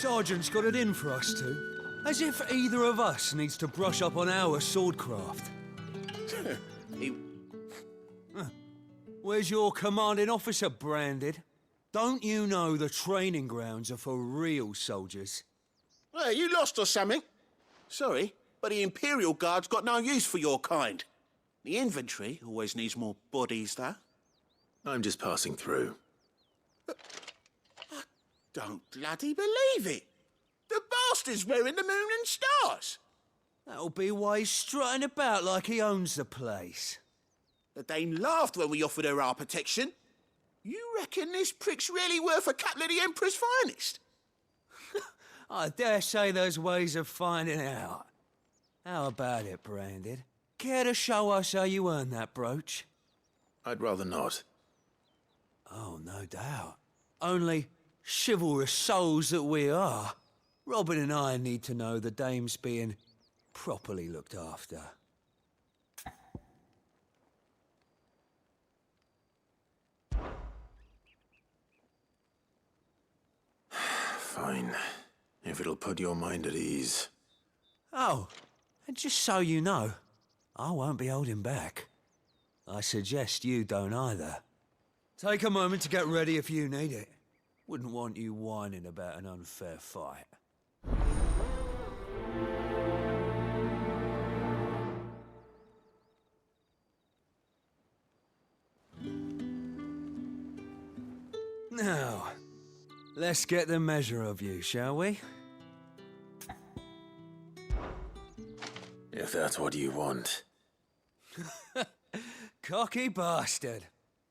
Sergeant's got it in for us two. As if either of us needs to brush up on our swordcraft. Where's your commanding officer, Branded? Don't you know the training grounds are for real soldiers? Well, you lost or something? Sorry, but the Imperial Guard's got no use for your kind. The infantry always needs more bodies, though. I'm just passing through. I don't bloody believe it. The bastard's wearing the moon and stars. That'll be why he's strutting about like he owns the place. The Dame laughed when we offered her our protection. You reckon this prick's really worth a couple of the Emperor's finest? I dare say there's ways of finding out. How about it, Branded? Care to show us how you earned that brooch? I'd rather not. Oh, no doubt. Only, chivalrous souls that we are, Robin and I need to know the Dame's being properly looked after. Fine. If it'll put your mind at ease. Oh, and just so you know, I won't be holding back. I suggest you don't either. Take a moment to get ready if you need it. Wouldn't want you whining about an unfair fight. Now, let's get the measure of you, shall we? If that's what you want. Cocky bastard.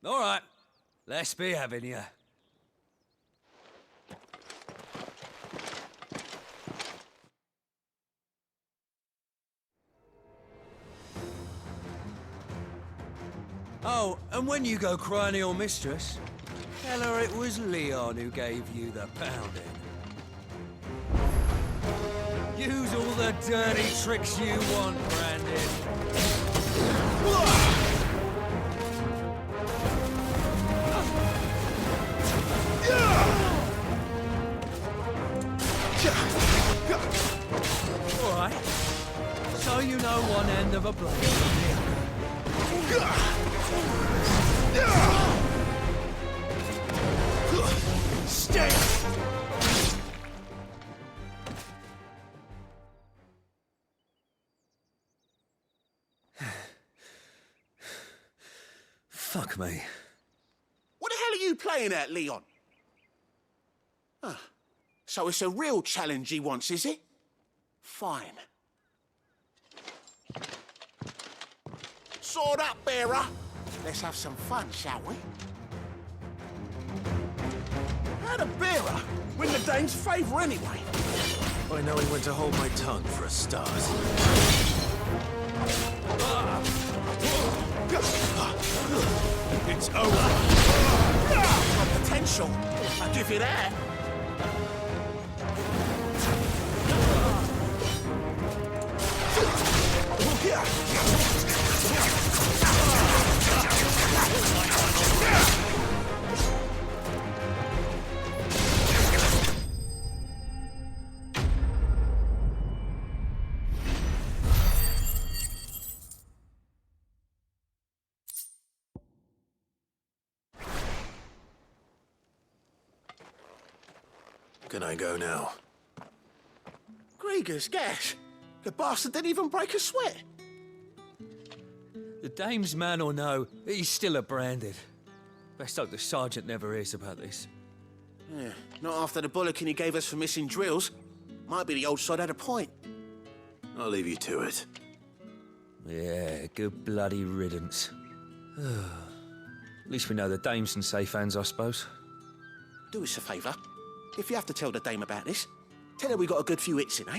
All right, let's be having you. Oh, and when you go crying to your mistress, tell her it was Leon who gave you the pounding. Use all the dirty tricks you want, Brandon. All right. So you know one end of a blade from the other. Stay! Fuck me. What the hell are you playing at, Leon? So it's a real challenge he wants, is it? Fine. Sword up, bearer. Let's have some fun, shall we? How'd a bearer win the Dane's favour anyway? By knowing when to hold my tongue for a start. It's over. Got potential. I'll give you that. Can I go now? Grieger's gas. The bastard didn't even break a sweat. The Dame's man or no, he's still a Branded. Best hope the Sergeant never hears about this. Yeah, not after the bollocking he gave us for missing drills. Might be the old sod had a point. I'll leave you to it. Yeah, good bloody riddance. At least we know the Dame's in safe hands, I suppose. Do us a favour. If you have to tell the Dame about this, tell her we got a good few hits in, eh?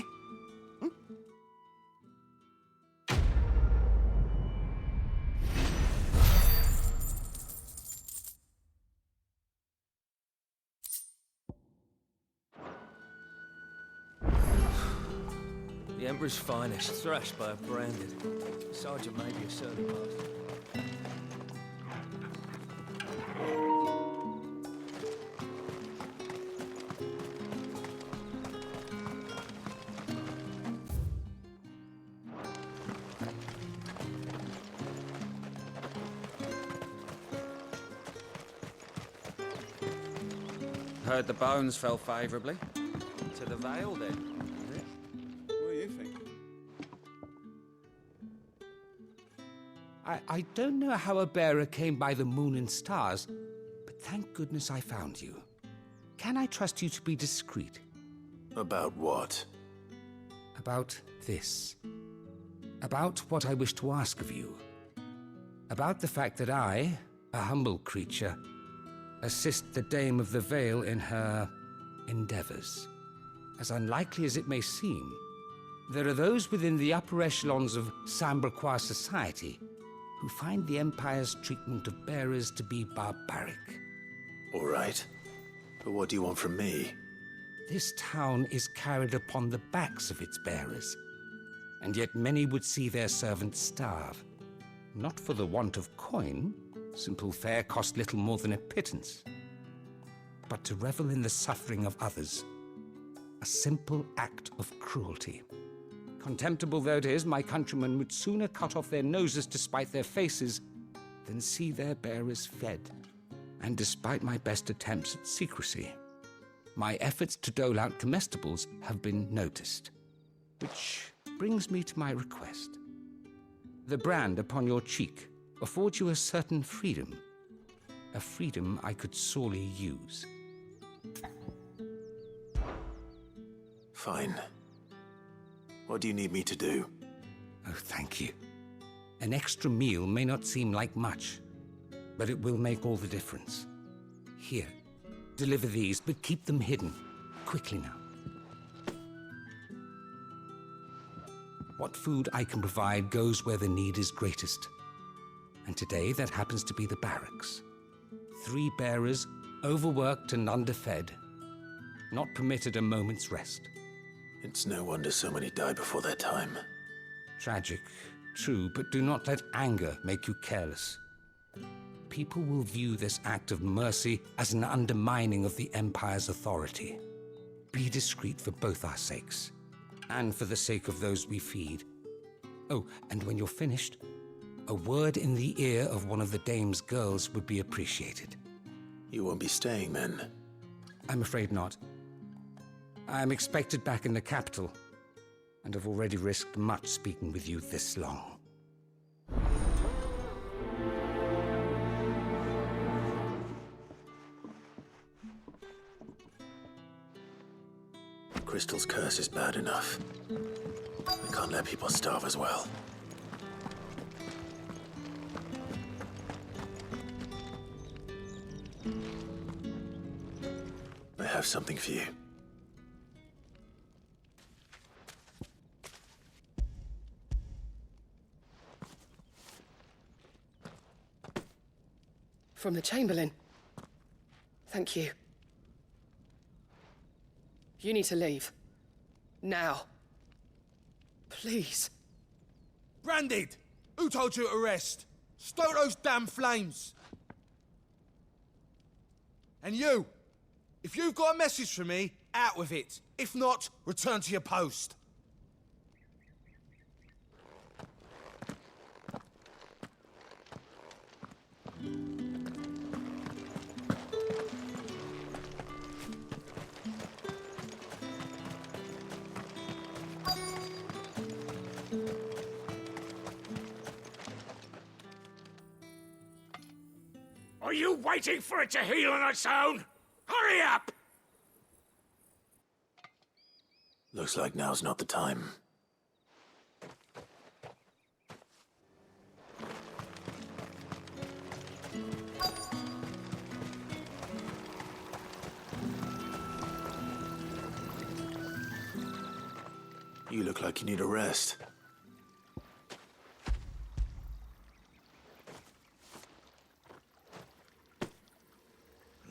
The Emperor's finest, thrashed by a Branded. Sergeant may be a certain bastard. Heard the bones fell favourably. To the Vale, then, is it? What do you think? I don't know how a bearer came by the moon and stars, but thank goodness I found you. Can I trust you to be discreet? About what? About this. About what I wish to ask of you. About the fact that I, a humble creature, assist the Dame of the Vale in her endeavors. As unlikely as it may seem, there are those within the upper echelons of Samberquois society who find the Empire's treatment of bearers to be barbaric. All right. But what do you want from me? This town is carried upon the backs of its bearers, and yet many would see their servants starve. Not for the want of coin, simple fare cost little more than a pittance, but to revel in the suffering of others, a simple act of cruelty. Contemptible though it is, my countrymen would sooner cut off their noses to spite their faces than see their bearers fed. And despite my best attempts at secrecy, my efforts to dole out comestibles have been noticed. Which brings me to my request. The brand upon your cheek affords you a certain freedom, a freedom I could sorely use. Fine. What do you need me to do? Oh, thank you. An extra meal may not seem like much, but it will make all the difference. Here, deliver these, but keep them hidden. Quickly now. What food I can provide goes where the need is greatest. And today that happens to be the barracks. 3 bearers, overworked and underfed, not permitted a moment's rest. It's no wonder so many die before their time. Tragic, true, but do not let anger make you careless. People will view this act of mercy as an undermining of the Empire's authority. Be discreet for both our sakes, and for the sake of those we feed. Oh, and when you're finished, a word in the ear of one of the Dame's girls would be appreciated. You won't be staying then? I'm afraid not. I'm expected back in the capital, and have already risked much speaking with you this long. Crystal's curse is bad enough. We can't let people starve as well. I have something for you. From the Chamberlain. Thank you. You need to leave. Now. Please. Branded! Who told you to rest? Stoke those damn flames! And you! If you've got a message for me, out with it. If not, return to your post. Are you waiting for it to heal on its own? Hurry up! Looks like now's not the time. You look like you need a rest.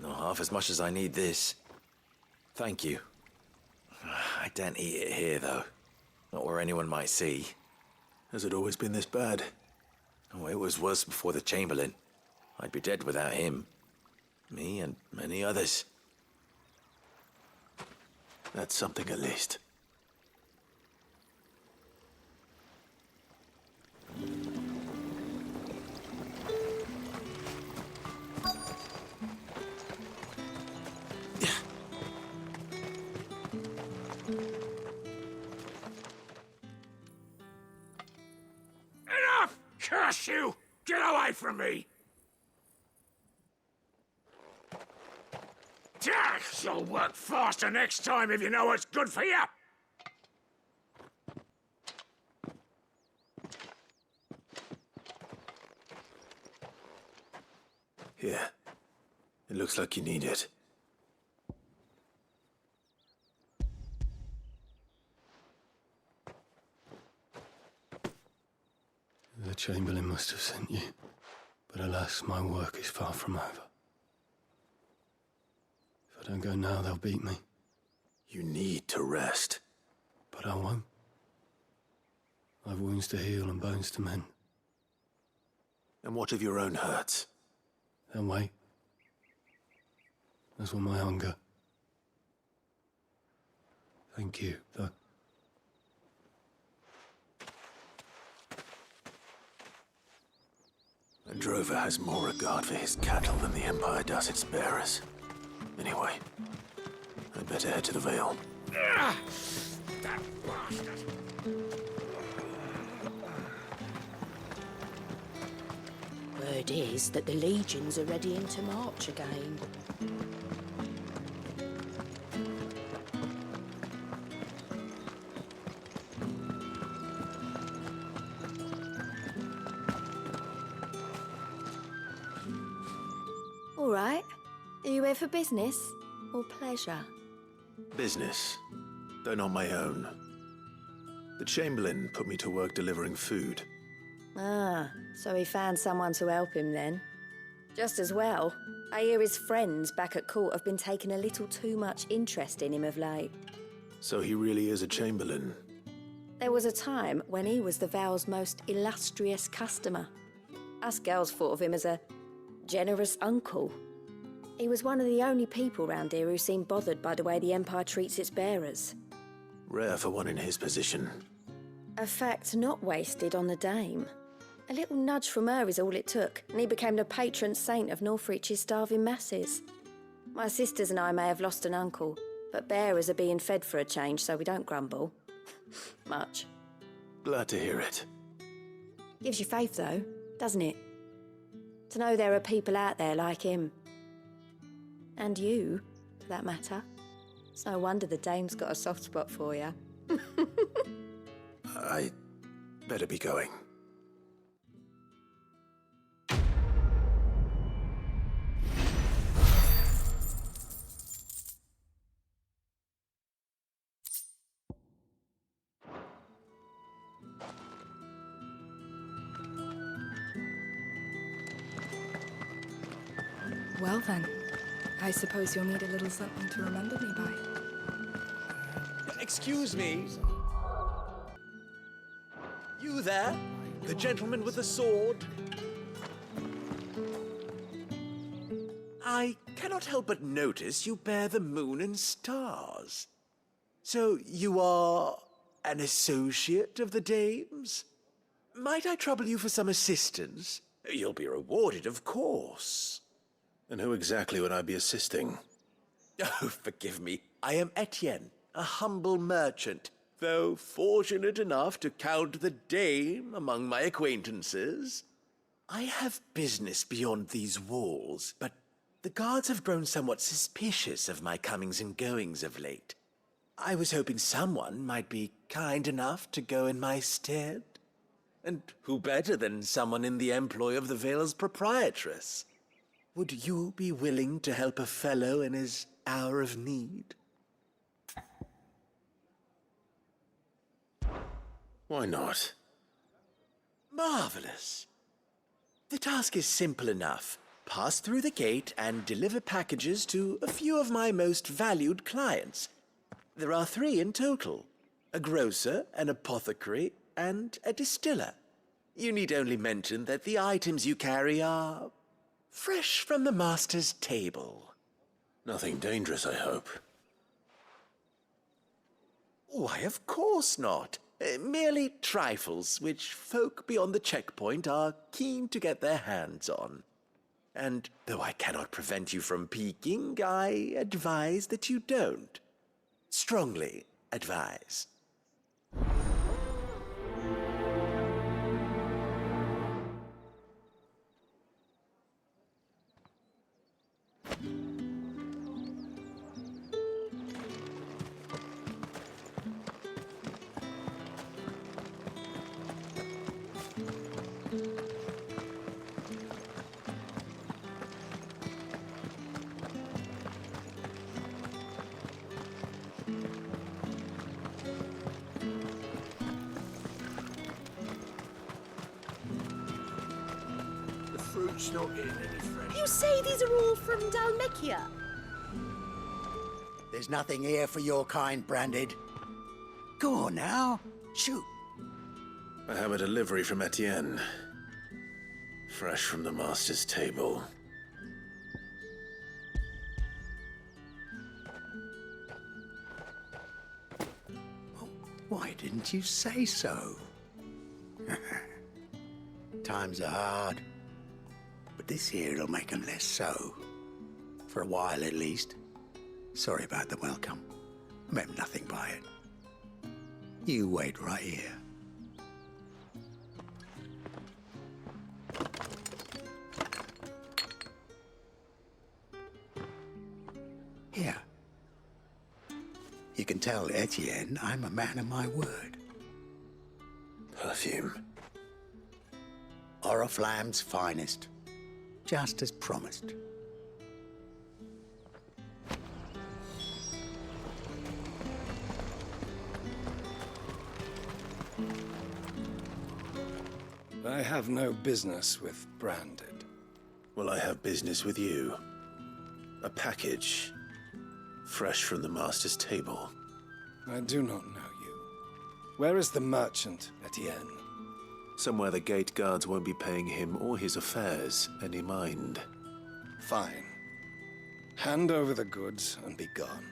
Not half as much as I need this. Thank you. I daren't eat it here, though. Not where anyone might see. Has it always been this bad? Oh, it was worse before the Chamberlain. I'd be dead without him. Me and many others. That's something at least. from me! Yeah, you'll work faster next time if you know what's good for you! Here. It looks like you need it. The Chamberlain must have sent you, but alas, my work is far from over. If I don't go now, they'll beat me. You need to rest. But I won't. I've wounds to heal and bones to mend. And what of your own hurts? They'll wait. As will my hunger. Thank you, though. A drover has more regard for his cattle than the Empire does its bearers. Anyway, I'd better head to the Vale. Ah, that bastard! Word is that the legions are readying to march again. All right. Are you here for business or pleasure? Business, though not my own. The Chamberlain put me to work delivering food. Ah, so he found someone to help him then. Just as well. I hear his friends back at court have been taking a little too much interest in him of late. So he really is a Chamberlain. There was a time when he was the Vale's most illustrious customer. Us girls thought of him as a generous uncle. He was one of the only people round here who seemed bothered by the way the Empire treats its bearers. Rare for one in his position. A fact not wasted on the dame. A little nudge from her is all it took, and he became the patron saint of Northreach's starving masses. My sisters and I may have lost an uncle, but bearers are being fed for a change, so we don't grumble. Much. Glad to hear it. Gives you faith, though, doesn't it? To know there are people out there like him. And you, for that matter. It's no wonder the dame's got a soft spot for you. I better be going. Well then, I suppose you'll need a little something to remember me by. Excuse me. You there? The gentleman with the sword? I cannot help but notice you bear the moon and stars. So you are an associate of the dame's? Might I trouble you for some assistance? You'll be rewarded, of course. And who exactly would I be assisting? Oh, forgive me. I am Etienne, a humble merchant, though fortunate enough to count the dame among my acquaintances. I have business beyond these walls, but the guards have grown somewhat suspicious of my comings and goings of late. I was hoping someone might be kind enough to go in my stead. And who better than someone in the employ of the Vale's proprietress? Would you be willing to help a fellow in his hour of need? Why not? Marvelous. The task is simple enough. Pass through the gate and deliver packages to a few of my most valued clients. There are 3 in total. A grocer, an apothecary, and a distiller. You need only mention that the items you carry are fresh from the master's table. Nothing dangerous, I hope. Why, of course not. Merely trifles which folk beyond the checkpoint are keen to get their hands on. And though I cannot prevent you from peeking, I advise that you don't. Strongly advise. It's not getting any fresh. You say these are all from Dalmekia? There's nothing here for your kind, Branded. Go on now. Shoot. I have a delivery from Etienne. Fresh from the master's table. Why didn't you say so? Times are hard. But this here'll make 'em less so. For a while, at least. Sorry about the welcome. Meant nothing by it. You wait right here. Here. You can tell Etienne I'm a man of my word. Perfume. Oriflamme's finest. Just as promised. I have no business with Branded. Well, I have business with you. A package. Fresh from the master's table. I do not know you. Where is the merchant, Etienne? Somewhere the gate guards won't be paying him or his affairs any mind. Fine. Hand over the goods and be gone.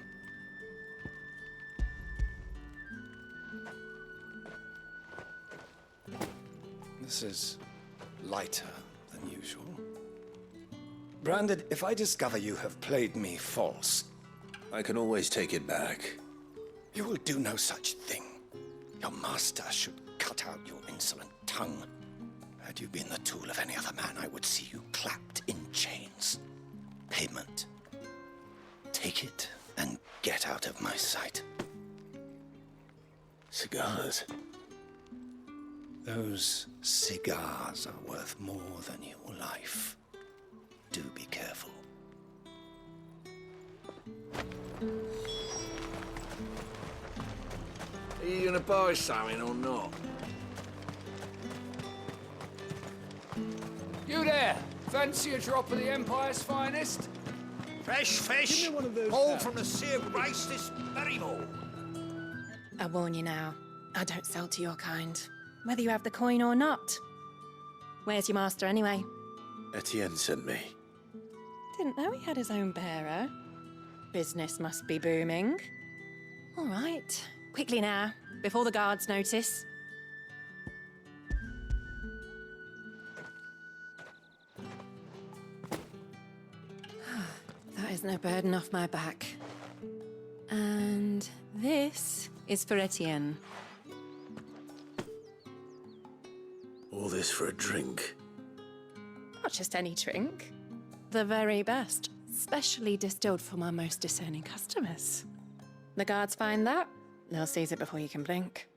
This is lighter than usual. Branded, if I discover you have played me false... I can always take it back. You will do no such thing. Your master should cut out your insolent tongue. Had you been the tool of any other man, I would see you clapped in chains. Payment. Take it and get out of my sight. Cigars. Those cigars are worth more than your life. Do be careful. Are you gonna buy something or not? You there! Fancy a drop of the Empire's finest? Fresh fish, all from the Sea of Grace this very morning. I warn you now, I don't sell to your kind, whether you have the coin or not. Where's your master, anyway? Etienne sent me. Didn't know he had his own bearer. Business must be booming. All right. Quickly now, before the guards notice. That is no burden off my back. And this is for Etienne. All this for a drink. Not just any drink. The very best, specially distilled for my most discerning customers. The guards find that, they'll seize it before you can blink.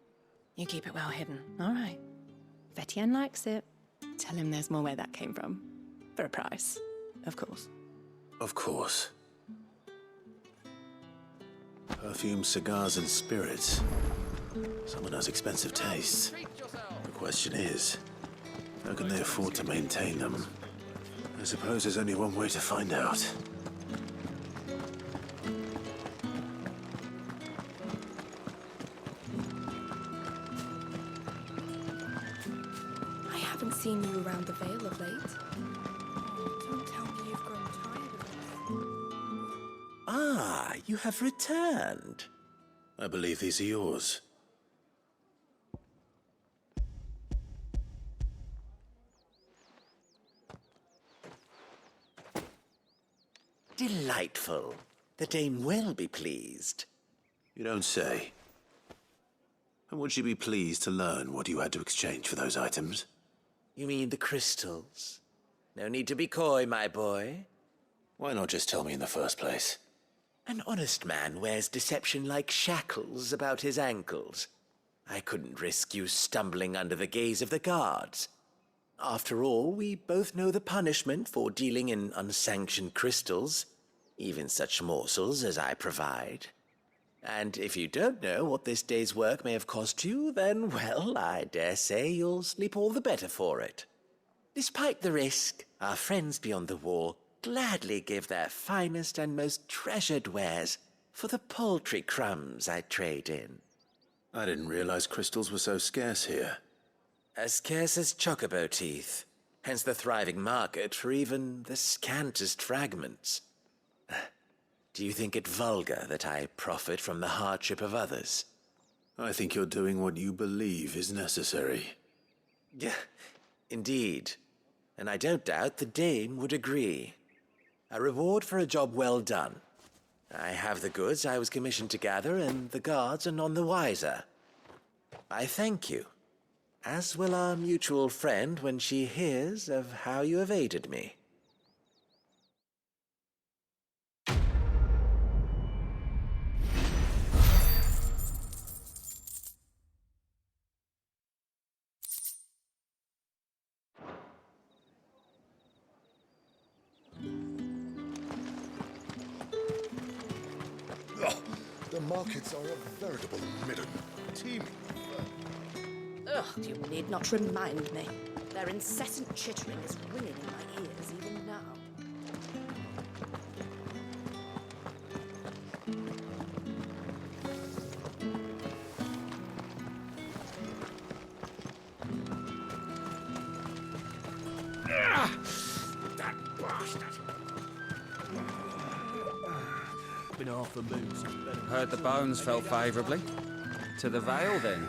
You keep it well hidden, all right? If Etienne likes it, tell him there's more where that came from. For a price, of course. Of course. Perfume, cigars, and spirits. Someone has expensive tastes. The question is, how can they afford to maintain them? I suppose there's only one way to find out. I haven't seen you around the Vale of late. Oh, don't tell me you've grown tired of us. Ah, you have returned. I believe these are yours. Delightful. The dame will be pleased. You don't say. And would she be pleased to learn what you had to exchange for those items? You mean the crystals? No need to be coy, my boy. Why not just tell me in the first place? An honest man wears deception like shackles about his ankles. I couldn't risk you stumbling under the gaze of the guards. After all, we both know the punishment for dealing in unsanctioned crystals, even such morsels as I provide. And if you don't know what this day's work may have cost you, then, well, I dare say you'll sleep all the better for it. Despite the risk, our friends beyond the wall gladly give their finest and most treasured wares for the paltry crumbs I trade in. I didn't realize crystals were so scarce here. As scarce as chocobo teeth, hence the thriving market for even the scantest fragments. Do you think it vulgar that I profit from the hardship of others? I think you're doing what you believe is necessary. Yeah, indeed. And I don't doubt the dame would agree. A reward for a job well done. I have the goods I was commissioned to gather, and the guards are none the wiser. I thank you, as will our mutual friend when she hears of how you have aided me. The markets are a veritable midden, teeming. Ugh, you need not remind me. Their incessant chittering is ringing in my ears even now. That bastard! Been half a moon. Heard the bones fell favourably. To the Vale, then?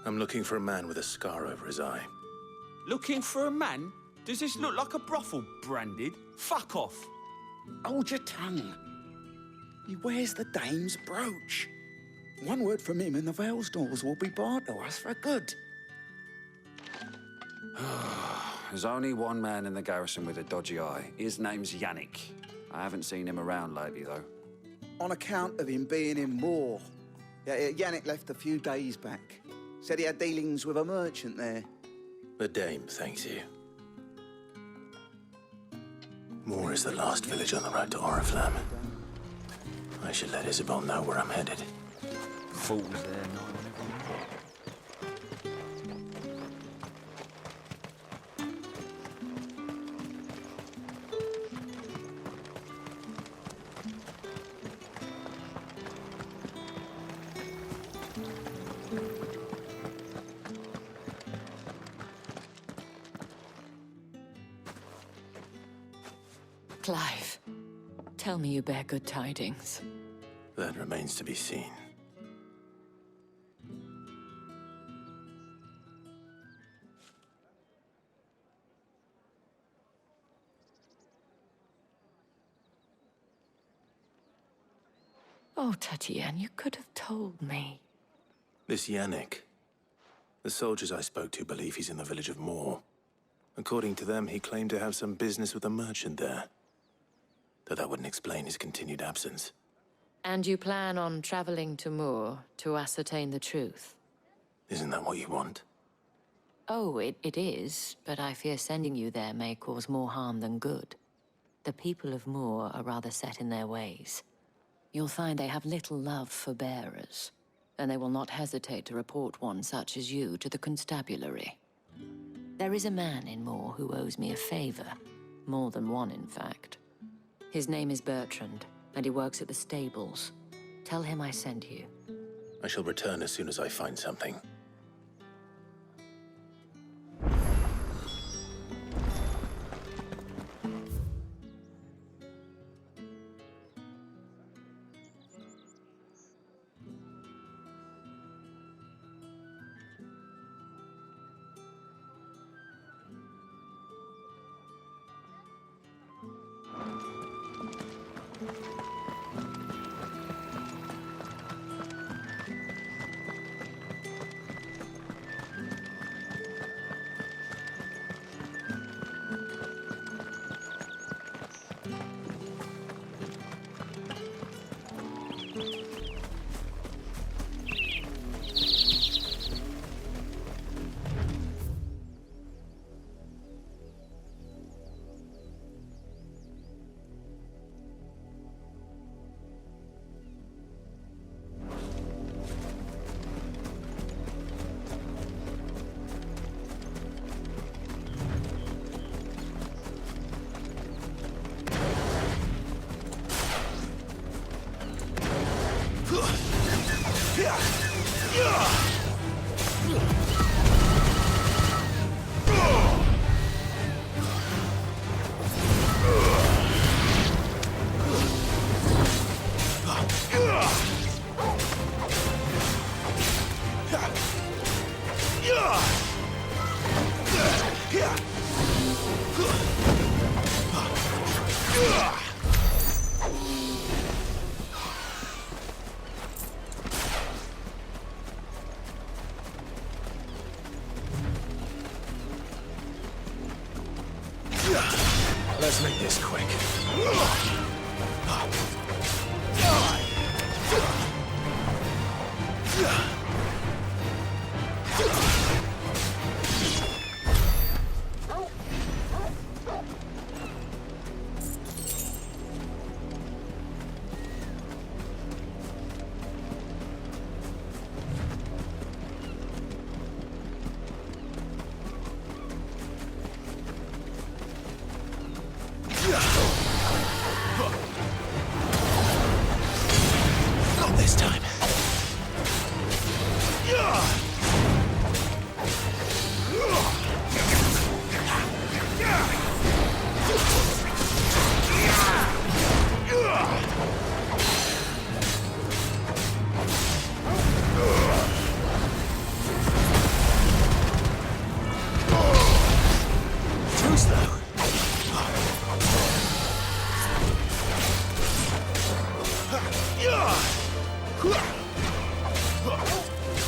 I'm looking for a man with a scar over his eye. Looking for a man? Does this look like a brothel branded? Fuck off. Hold your tongue. He wears the dame's brooch. One word from him and the Vale's doors will be barred to us for good. There's only one man in the garrison with a dodgy eye. His name's Yannick. I haven't seen him around lately, though. On account of him being in Moor. Yeah, Yannick left a few days back. Said he had dealings with a merchant there. The dame thanks you. Moor is the last village on the road to Oriflamme. I should let Isabel know where I'm headed. Fools there, no one Clive, tell me you bear good tidings. That remains to be seen. Oh, Tatienne, you could have told me. This Yannick. The soldiers I spoke to believe he's in the village of Moor. According to them, he claimed to have some business with a merchant there. Though that wouldn't explain his continued absence. And you plan on traveling to Moor to ascertain the truth? Isn't that what you want? Oh, it is, but I fear sending you there may cause more harm than good. The people of Moor are rather set in their ways. You'll find they have little love for bearers, and they will not hesitate to report one such as you to the constabulary. There is a man in Moor who owes me a favor. More than one, in fact. His name is Bertrand, and he works at the stables. Tell him I sent you. I shall return as soon as I find something.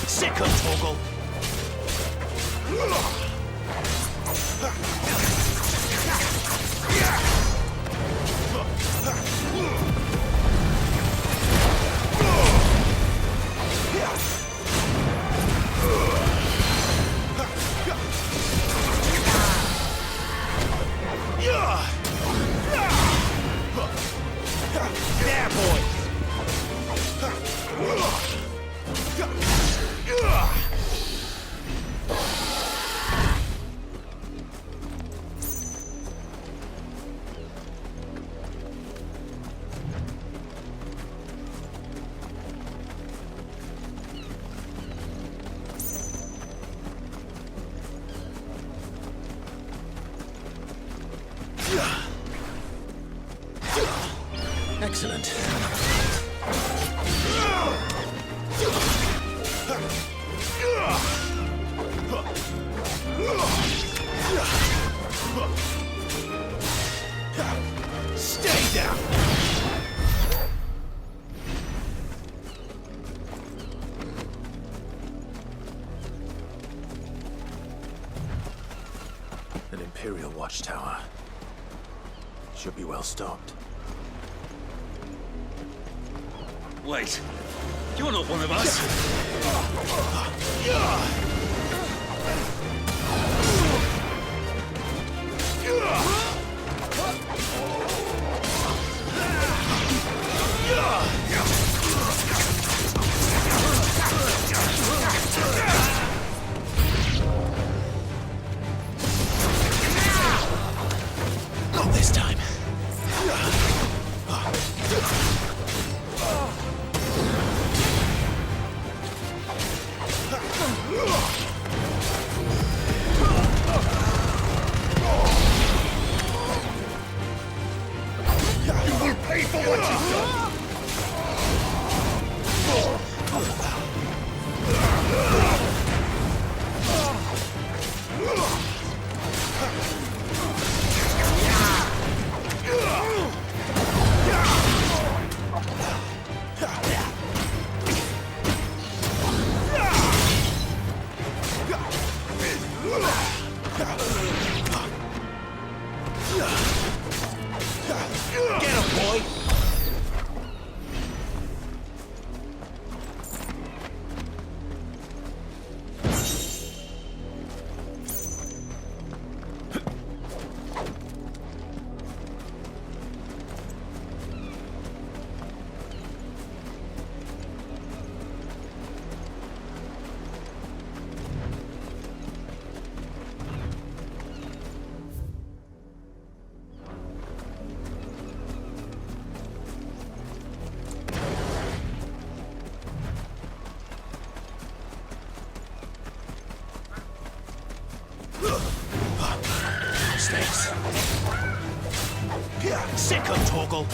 Second toggle. There, boys! Excellent. Stay down. An Imperial watchtower. Should be well stocked. Wait, you're not one of us. Not this time. You will pay for what you've done! Get him, boy. Snakes. Second toggle.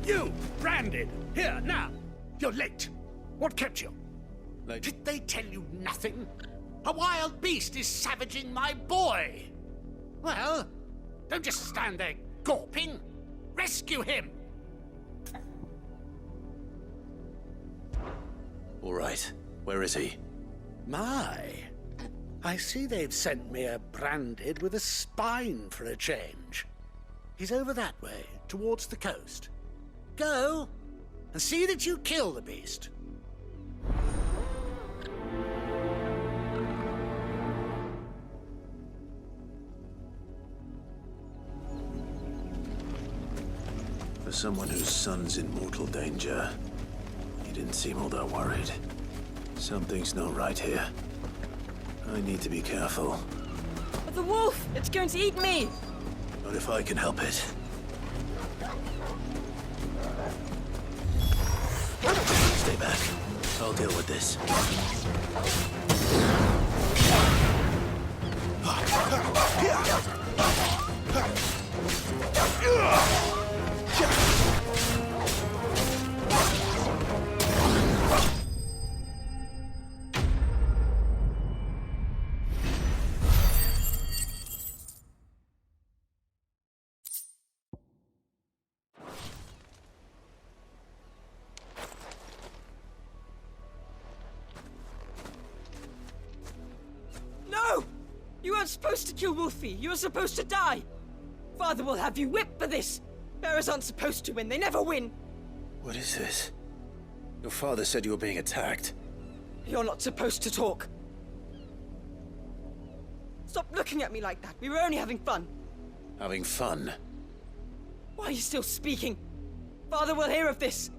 You, branded. Here, now. You're late. What kept you? Did they tell you nothing? A wild beast is savaging my boy. Well, don't just stand there gawping. Rescue him. All right. Where is he? My. I see they've sent me a branded with a spine for a change. He's over that way, towards the coast. Go, and see that you kill the beast. For someone whose son's in mortal danger, he didn't seem all that worried. Something's not right here. I need to be careful. But the wolf! It's going to eat me! Not if I can help it. Stay back. I'll deal with this. No! You weren't supposed to kill Wolfie. You were supposed to die. Father will have you whipped for this. Bearers aren't supposed to win. They never win. What is this? Your father said you were being attacked. You're not supposed to talk. Stop looking at me like that. We were only having fun. Having fun? Why are you still speaking? Father will hear of this.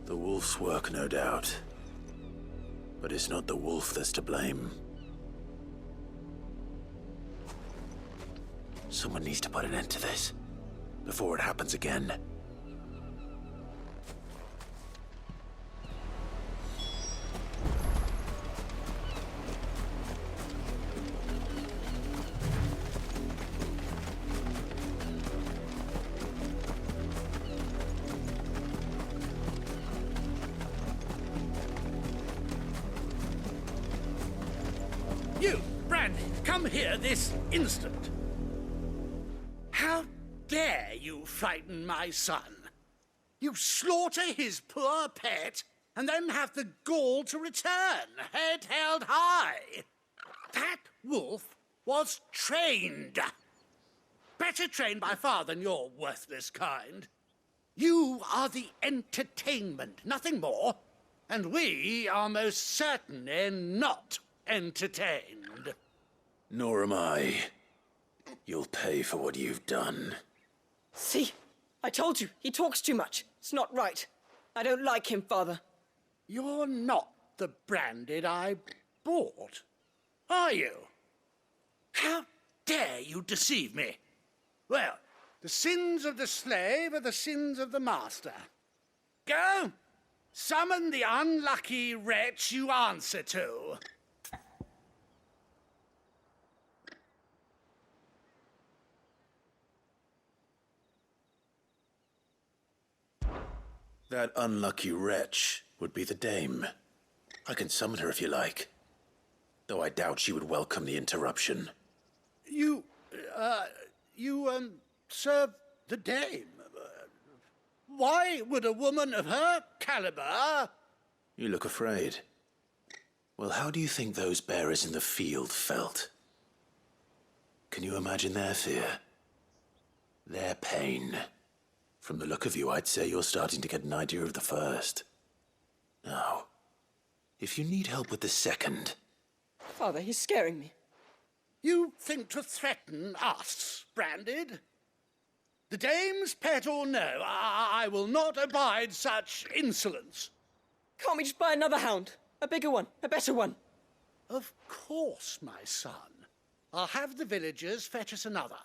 The wolf's work, no doubt. But it's not the wolf that's to blame. Someone needs to put an end to this, before it happens again. You, Brandy, come here this instant. How dare you frighten my son? You slaughter his poor pet and then have the gall to return, head held high. That wolf was trained. Better trained by far than your worthless kind. You are the entertainment, nothing more. And we are most certainly not entertained. Nor am I. You'll pay for what you've done. See? I told you, he talks too much. It's not right. I don't like him, Father. You're not the branded I bought, are you? How dare you deceive me? Well, the sins of the slave are the sins of the master. Go, summon the unlucky wretch you answer to. That unlucky wretch would be the dame. I can summon her if you like. Though I doubt she would welcome the interruption. You serve the dame. Why would a woman of her caliber... You look afraid. Well, how do you think those bearers in the field felt? Can you imagine their fear? Their pain? From the look of you, I'd say you're starting to get an idea of the first. Now, if you need help with the second... Father, he's scaring me. You think to threaten us, Branded? The dame's pet or no, I will not abide such insolence. Can't we just buy another hound? A bigger one, a better one. Of course, my son. I'll have the villagers fetch us another.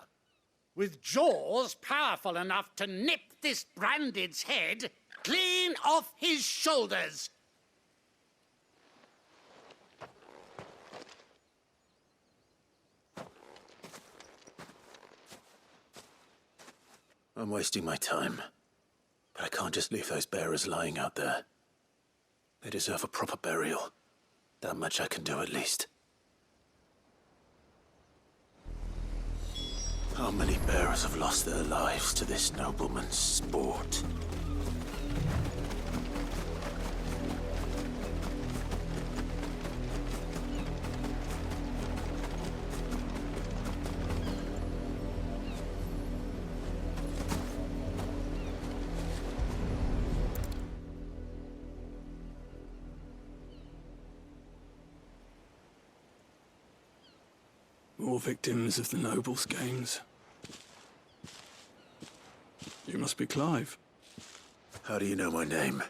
With jaws powerful enough to nip this Branded's head clean off his shoulders. I'm wasting my time. But I can't just leave those bearers lying out there. They deserve a proper burial. That much I can do at least. How many bearers have lost their lives to this nobleman's sport? More victims of the nobles' games. You must be Clive. How do you know my name?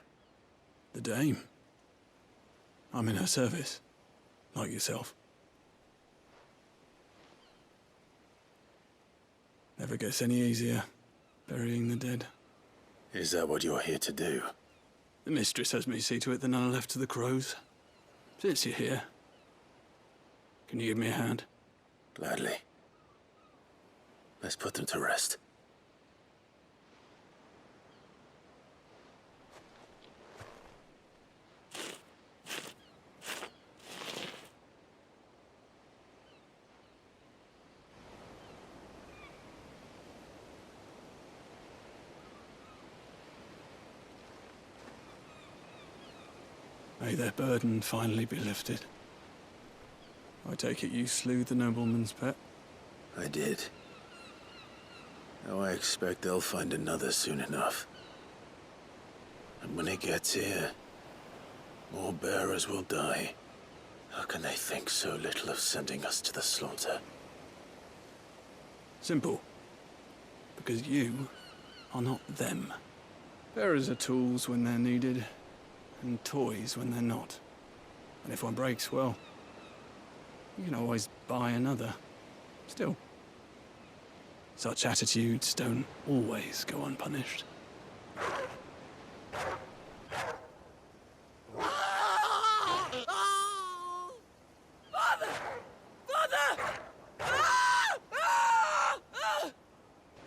The Dame. I'm in her service, like yourself. Never gets any easier, burying the dead. Is that what you're here to do? The mistress has me see to it that none are left to the crows. Since you're here, can you give me a hand? Gladly. Let's put them to rest. May their burden finally be lifted. I take it you slew the nobleman's pet? I did. Now I expect they'll find another soon enough. And when it gets here, more bearers will die. How can they think so little of sending us to the slaughter? Simple. Because you are not them. Bearers are tools when they're needed, and toys when they're not. And if one breaks, well, you can always buy another. Still, such attitudes don't always go unpunished.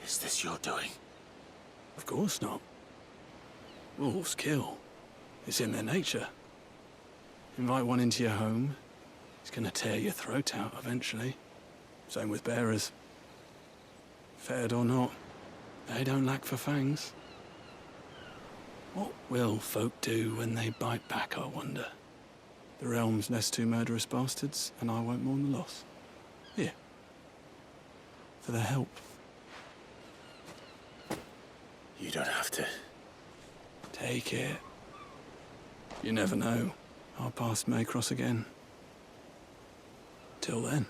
Is this your doing? Of course not. Wolves kill. It's in their nature. Invite one into your home, he's gonna tear your throat out eventually. Same with bearers. Fed or not, they don't lack for fangs. What will folk do when they bite back, I wonder? The realm's nest two murderous bastards, and I won't mourn the loss. Here. For their help. You don't have to. Take it. You never know. Our paths may cross again. Till then.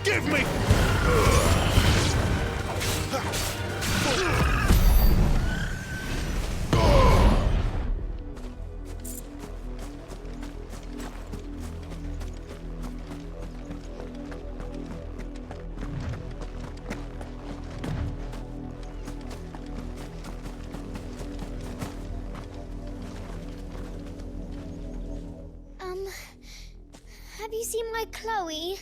Give me! Have you seen my Chloe?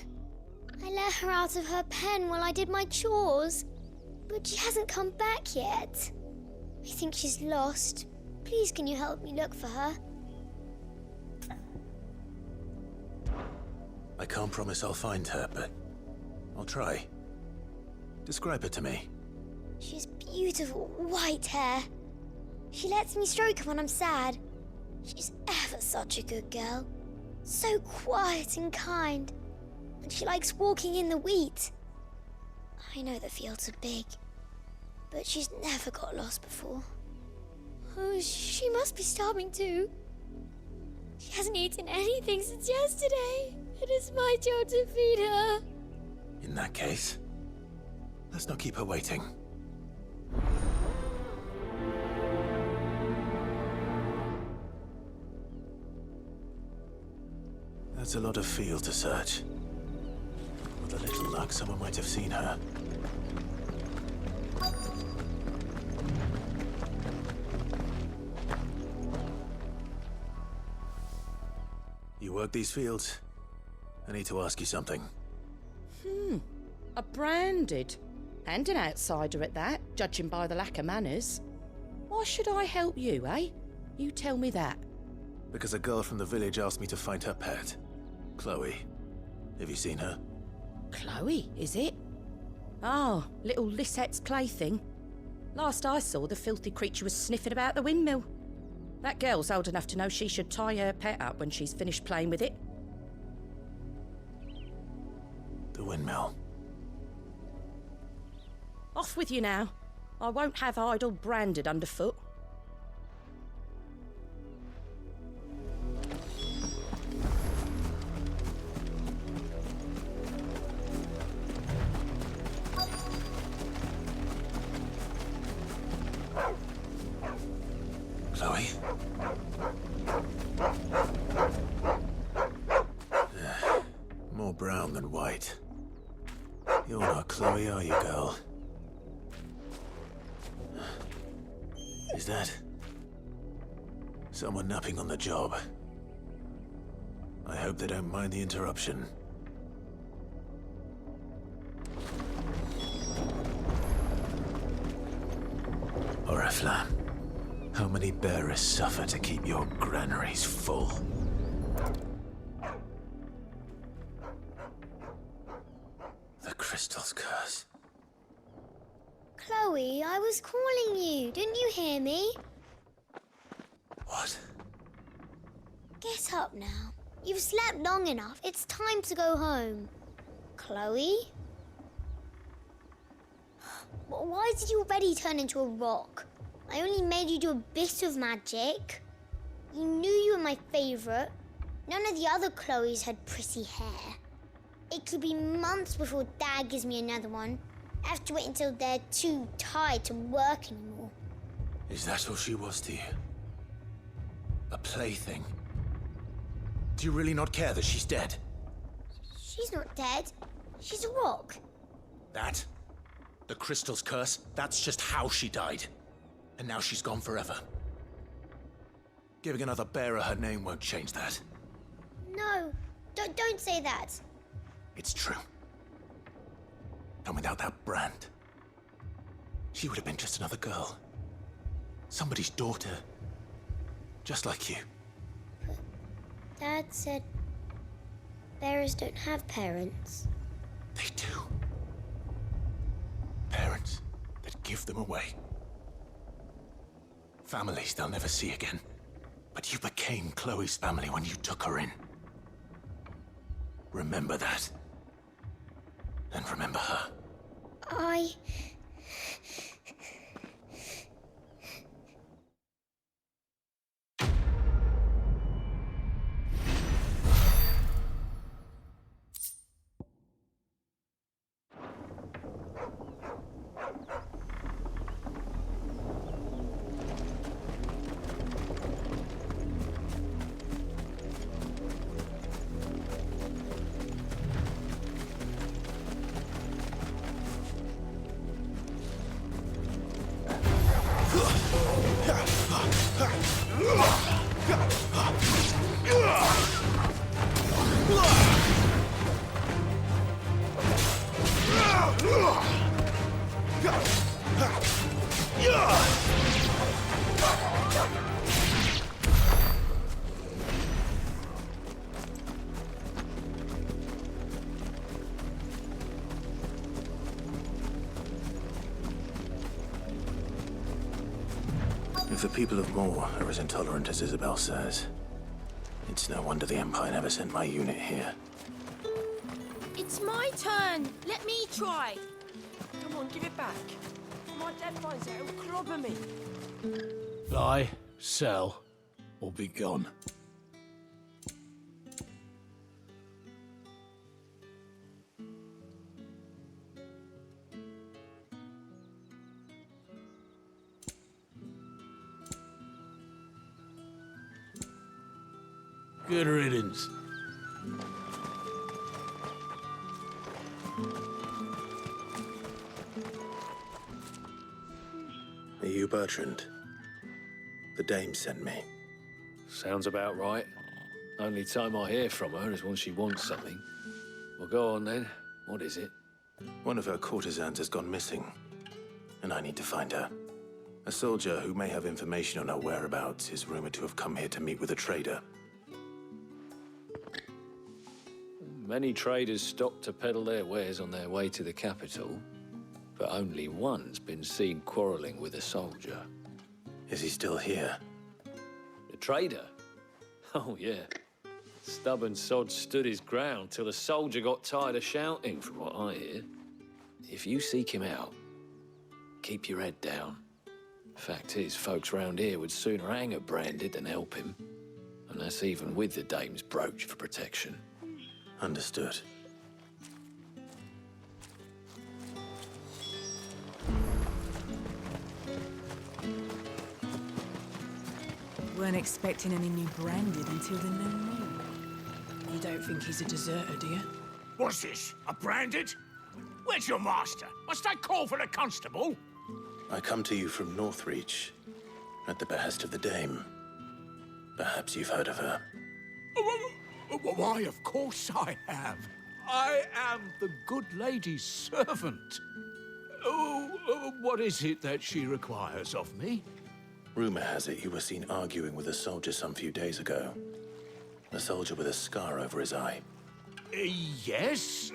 I let her out of her pen while I did my chores, but she hasn't come back yet. I think she's lost. Please, can you help me look for her? I can't promise I'll find her, but I'll try. Describe her to me. She has beautiful white hair. She lets me stroke her when I'm sad. She's ever such a good girl. So quiet and kind. And she likes walking in the wheat. I know the fields are big, but she's never got lost before. Oh, she must be starving too. She hasn't eaten anything since yesterday. It is my job to feed her. In that case, let's not keep her waiting. That's a lot of field to search. With a little luck, someone might have seen her. You work these fields? I need to ask you something. A branded. And an outsider at that, judging by the lack of manners. Why should I help you, eh? You tell me that. Because a girl from the village asked me to find her pet, Chloe. Have you seen her? Chloe, is it? Oh, little Lisette's plaything. Last I saw, the filthy creature was sniffing about the windmill. That girl's old enough to know she should tie her pet up when she's finished playing with it. The windmill. Off with you now. I won't have idle branded underfoot. Chloe? More brown than white. You're not Chloe, are you, girl? Is that someone napping on the job? I hope they don't mind the interruption. Oriflamme, how many bearers suffer to keep your granaries full? The crystal's curse. Chloe, I was calling you. Didn't you hear me? What? Get up now. You've slept long enough. It's time to go home. Chloe? Why did you already turn into a rock? I only made you do a bit of magic. You knew you were my favourite. None of the other Chloes had pretty hair. It could be months before Dad gives me another one. I have to wait until they're too tired to work anymore. Is that all she was to you? A plaything? Do you really not care that she's dead? She's not dead. She's a rock. That? The crystal's curse? That's just how she died. And now she's gone forever. Giving another bearer her name won't change that. No, don't say that. It's true. And without that brand, she would have been just another girl. Somebody's daughter. Just like you. But Dad said bearers don't have parents. They do. Parents that give them away. Families they'll never see again. But you became Chloe's family when you took her in. Remember that. And remember her. If the people of Moor are as intolerant as Isabel says, it's no wonder the Empire never sent my unit here. It's my turn. Let me try. Come on, give it back. If my dad finds out, he'll clobber me. Buy, sell, or be gone. Good riddance. Are you Bertrand? The dame sent me. Sounds about right. Only time I hear from her is when she wants something. Well, go on then. What is it? One of her courtesans has gone missing, and I need to find her. A soldier who may have information on her whereabouts is rumored to have come here to meet with a trader. Many traders stop to peddle their wares on their way to the capital, but only one's been seen quarreling with a soldier. Is he still here? The trader? Oh, yeah. Stubborn sod stood his ground till the soldier got tired of shouting, from what I hear. If you seek him out, keep your head down. Fact is, folks round here would sooner hang a branded than help him. And that's even with the dame's brooch for protection. Understood. Weren't expecting any new branded until the new moon. You don't think he's a deserter, do you? What's this? A branded? Where's your master? Must I call for the constable? I come to you from Northreach, at the behest of the dame. Perhaps you've heard of her. Why, of course I have. I am the good lady's servant. What is it that she requires of me? Rumor has it you were seen arguing with a soldier some few days ago. A soldier with a scar over his eye. Yes,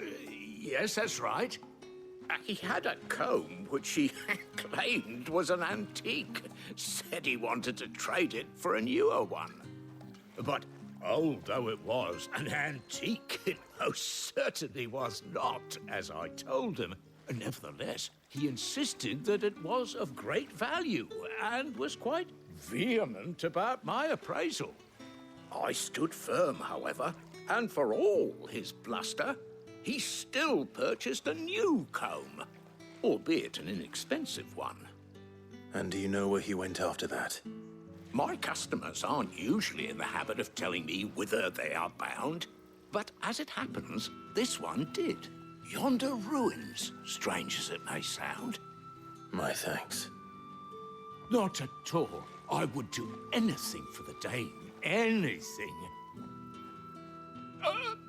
that's right. He had a comb which he claimed was an antique. Said he wanted to trade it for a newer one. But old though it was, an antique it most certainly was not, as I told him. Nevertheless, he insisted that it was of great value and was quite vehement about my appraisal. I stood firm, however, and for all his bluster, he still purchased a new comb, albeit an inexpensive one. And do you know where he went after that? My customers aren't usually in the habit of telling me whither they are bound, but as it happens, this one did. Yonder ruins, strange as it may sound. My thanks. Not at all. I would do anything for the dame. Anything.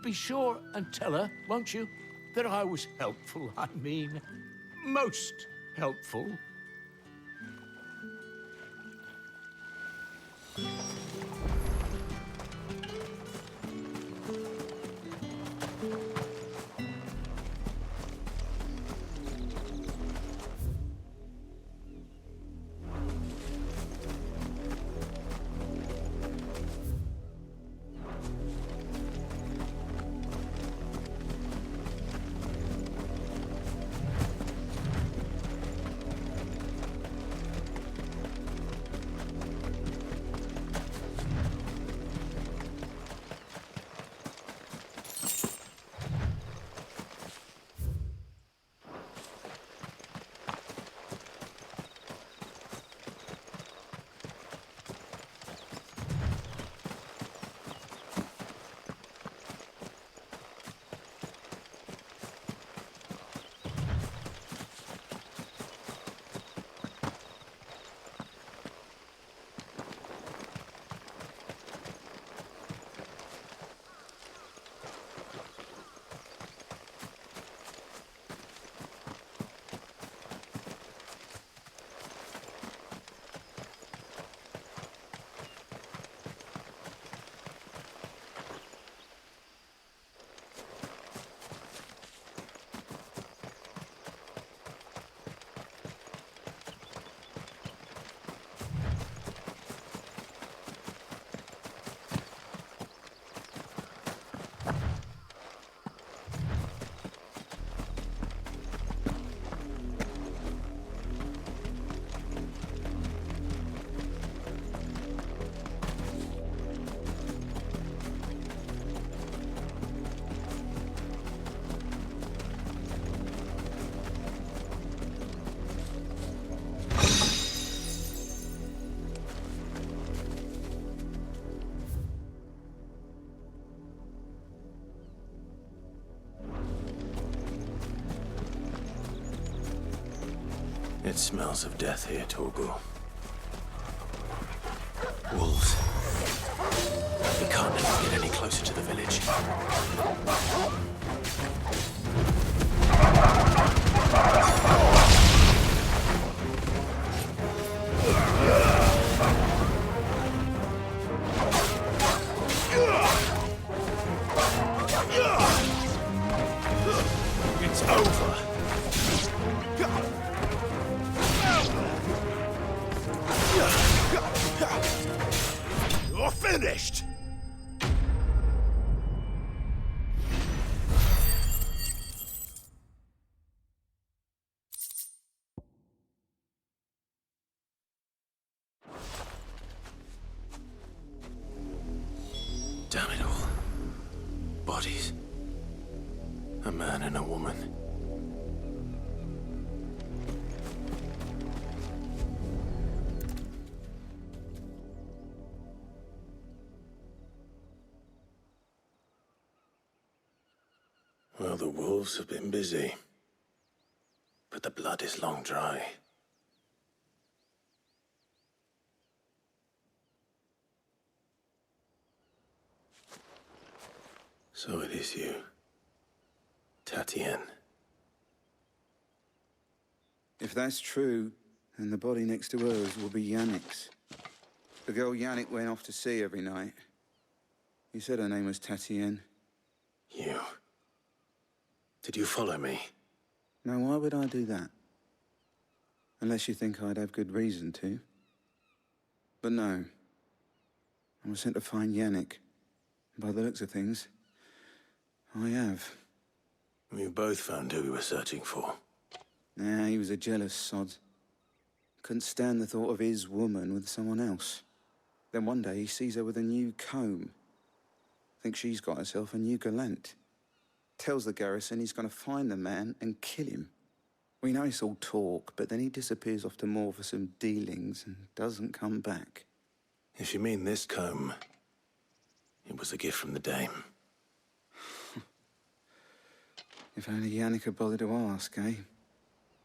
Be sure and tell her, won't you, that I was helpful. I mean, most helpful. It smells of death here, Torgal. Wolves. We can't let them get any closer to the village. It's over. You're finished! Damn it all. Bodies. A man and a woman. Well, the wolves have been busy. But the blood is long dry. So it is you, Tatienne. If that's true, then the body next to hers will be Yannick's. The girl Yannick went off to see every night. You said her name was Tatienne. You. Did you follow me? Now, why would I do that? Unless you think I'd have good reason to. But no. I was sent to find Yannick. By the looks of things, I have. We both found who we were searching for. Nah, he was a jealous sod. Couldn't stand the thought of his woman with someone else. Then one day he sees her with a new comb. Thinks she's got herself a new gallant. Tells the garrison he's going to find the man and kill him. We know it's all talk, but then he disappears off to Moor for some dealings and doesn't come back. If you mean this comb, it was a gift from the dame. If only Yannick had bothered to ask, eh?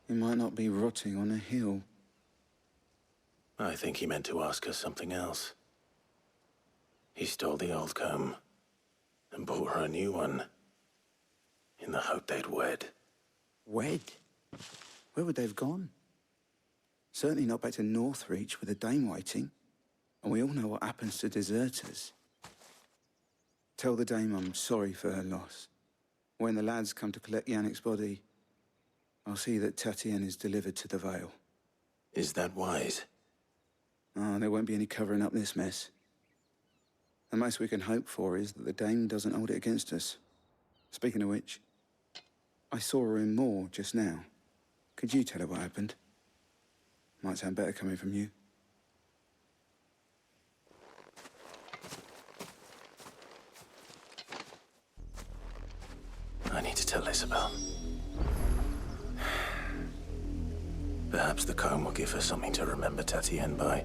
He might not be rotting on a hill. I think he meant to ask her something else. He stole the old comb and bought her a new one in the hope they'd wed. Wed? Where would they have gone? Certainly not back to Northreach with a dame waiting. And we all know what happens to deserters. Tell the dame I'm sorry for her loss. When the lads come to collect Yannick's body, I'll see that Tatienne is delivered to the Vale. Is that wise? Oh, there won't be any covering up this mess. The most we can hope for is that the dame doesn't hold it against us. Speaking of which, I saw her in Moor just now. Could you tell her what happened? Might sound better coming from you. I need to tell Isabel. Perhaps the comb will give her something to remember Tatienne by.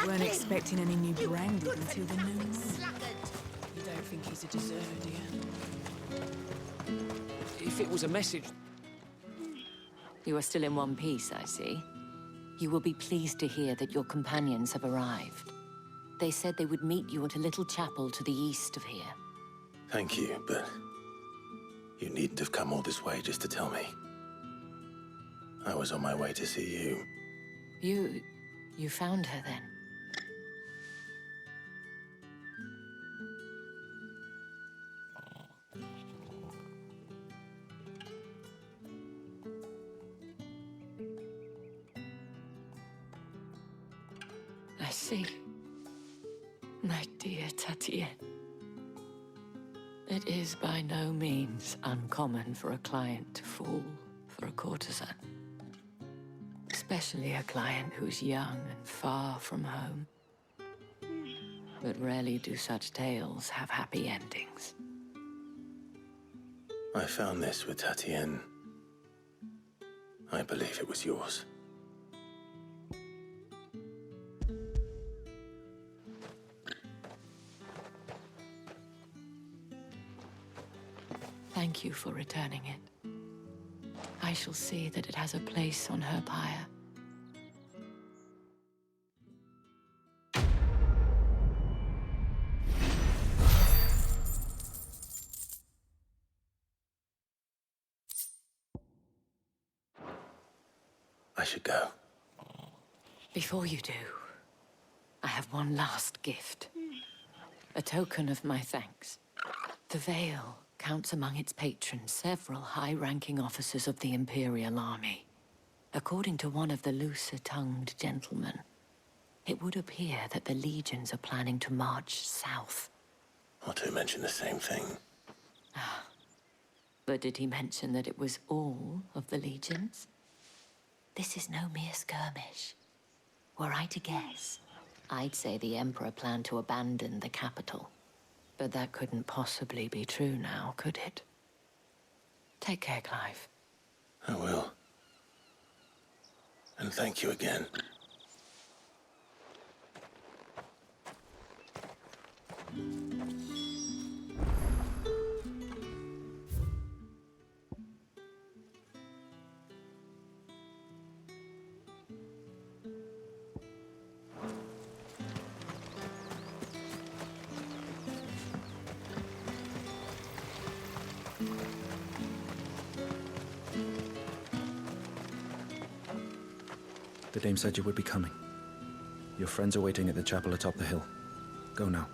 Weren't expecting any new branding until the new moon. You don't think he's a deserter, do you? If it was a message... You are still in one piece, I see. You will be pleased to hear that your companions have arrived. They said they would meet you at a little chapel to the east of here. Thank you, but you needn't have come all this way just to tell me. I was on my way to see you. You found her then? see. My dear Tatienne. It is by no means uncommon for a client to fall for a courtesan. Especially a client who's young and far from home. But rarely do such tales have happy endings. I found this with Tatienne. I believe it was yours. Thank you for returning it. I shall see that it has a place on her pyre. I should go. Before you do, I have one last gift. A token of my thanks. The Vale counts among its patrons several high-ranking officers of the Imperial Army. According to one of the looser-tongued gentlemen, it would appear that the legions are planning to march south. Not to mention the same thing. But did he mention that it was all of the legions? This is no mere skirmish. Were I to guess, I'd say the Emperor planned to abandon the capital. But that couldn't possibly be true now, could it? Take care, Clive. I will. And thank you again. The dame said you would be coming. Your friends are waiting at the chapel atop the hill. Go now.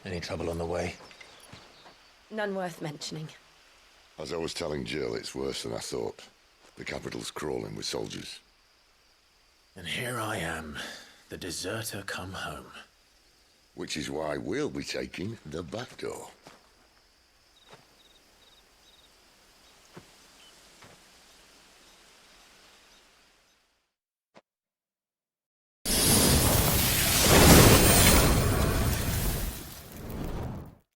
Any trouble on the way? None worth mentioning. As I was telling Jill, it's worse than I thought. The capital's crawling with soldiers. And here I am, the deserter come home. Which is why we'll be taking the back door.